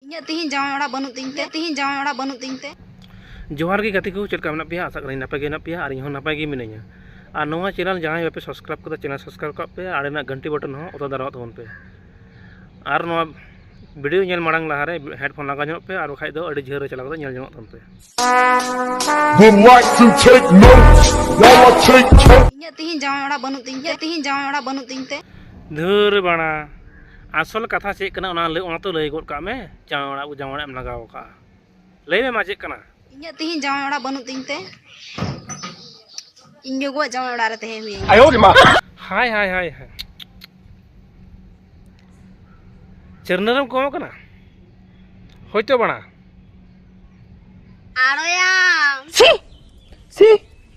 इन्हें तीन जामा वाला बनू तीनते जोहार की गति को चलका मना पिया आशा करी नपाय गे नपिया और इहो नपाय गे मिनाइया और नोवा चैनल जहां पे सब्सक्राइब कर चैनल सब्सक्राइब कर पे और ना घंटी बटन हो ओता दराव तबन पे और नोवा वीडियो नेल मांग लहारे हेडफोन लगा ᱧᱚᱜ पे और बखाय दो अड़ी झेर चला कर नेल ᱧᱚᱜ तन पे इन्हें तीन जामा वाला बनू तीनते धुर बाणा आसल कथा चेक कना ओना तो लई गोद का में जामा वाला एम लगाव का लई में मा चेक कना इन्हें तीन जामा वाला बनू तीनते इन जो जामा वाला रहते हैं आयो रे मां हाय हाय हाय चरनरम कम कना होइतो बाणा आरोया सी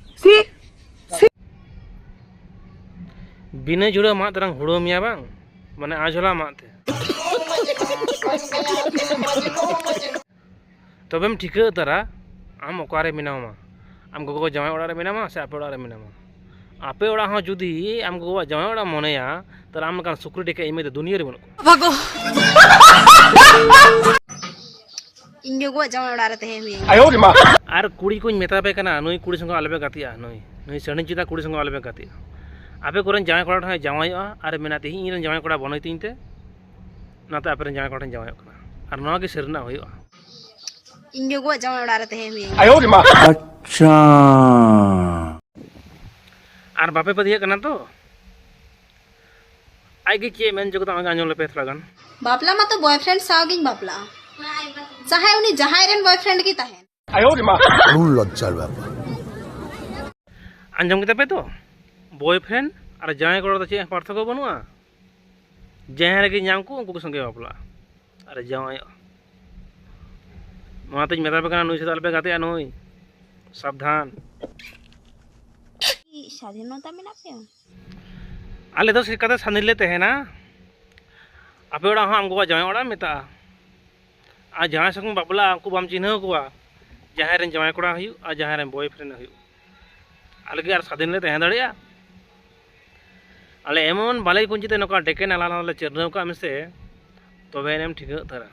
बिना जुड़ा मा तरंग हुड़ो मिया बांग माने आजला माते तबेम ठिका तारा आम ओकारे मिनामा आम गोगो जमाय ओड़ा रे मिनामा से आपे ओड़ा रे मिनामा आपे ओड़ा हो जुदी आम गोगो जमाय ओड़ा मनेया तारा आम लकान सुक्री डेके इमे दुनिया रे बनु भागो इन जो जामा वाला रहते हैं आयो रे मां आर कुड़ी कोኝ मेता पे कना नई कुड़ी संग आलबे गातिया नई सणी चिता कुड़ी संग आलबे गातिया आपे कोरन जामाय कोड़ा ठा जामायआ आर मेनाते इन रन जामाय कोड़ा बनई तीनते नाते आपे रन जामाय कोड़ा जामाय कना आर नवा के सरना होइआ इन जो जामा वाला रहते हैं आयो रे मां अच्छा आर बापे पदिया कना तो आगे के मेन जगत आंजो लेपे थलागन बापला मा तो बॉयफ्रेंड सागिंग बापला चाहे उनी जहां रेन बॉयफ्रेंड की ताहेन आयो रे मां लज्जार बापा आंजम के पे तो बॉयफ्रेंड और जाय कोड़ा तो चे पार्थक्य बनुआ जहां रे नाम को उनको संगे बापला अरे जाय माते मेता पे कना नुई से पे गाते नई सावधान स्वाधीनता मेना पे आले तो सिकते सानिले तहेना आपे ओड़ा हम गोवा जाय ओड़ा मेता आ जहां संग बापला को बाम चिन्ह कोआ जहां रे जाय कोड़ा हयु आ जहां रे बॉयफ्रेंड हयु आले के आर स्वाधीन ले तहे दड़िया आले एमन बाले कुंजिते नका डेके नाला ले चरनव का मेसे तबे नेम ठिका तारा